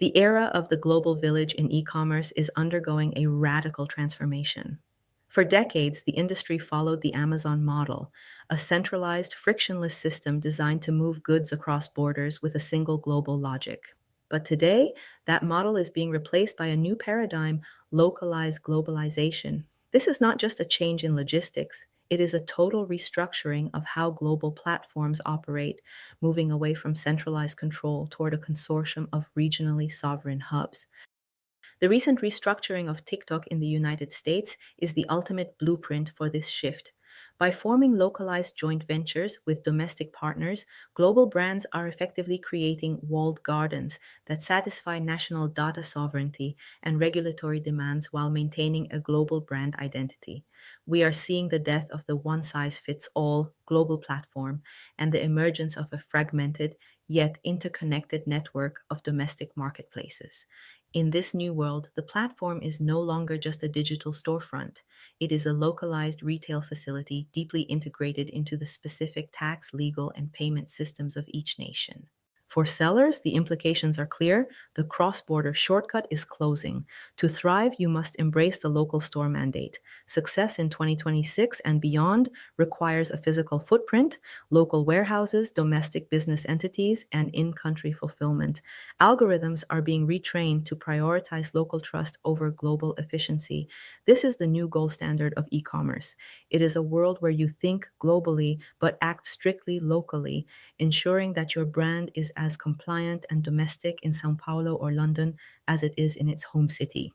The era of the global village in e-commerce is undergoing a radical transformation. For decades, the industry followed the Amazon model, a centralized, frictionless system designed to move goods across borders with a single global logic. But today, that model is being replaced by a new paradigm, localized globalization. This is not just a change in logistics, it is a total restructuring of how global platforms operate, moving away from centralized control toward a consortium of regionally sovereign hubs. The recent restructuring of TikTok in the United States is the ultimate blueprint for this shift. By forming localized joint ventures with domestic partners, global brands are effectively creating walled gardens that satisfy national data sovereignty and regulatory demands while maintaining a global brand identity. We are seeing the death of the one size fits all global platform and the emergence of a fragmented yet interconnected network of domestic marketplaces. In this new world, the platform is no longer just a digital storefront. It is a localized retail facility deeply integrated into the specific tax, legal, and payment systems of each nation. For sellers, the implications are clear. The cross border shortcut is closing. To thrive, you must embrace the local store mandate. Success in 2026 and beyond requires a physical footprint, local warehouses, domestic business entities, and in country fulfillment. Algorithms are being retrained to prioritize local trust over global efficiency. This is the new gold standard of e commerce. It is a world where you think globally but act strictly locally, ensuring that your brand is as compliant and domestic in Sao Paulo or London as it is in its home city.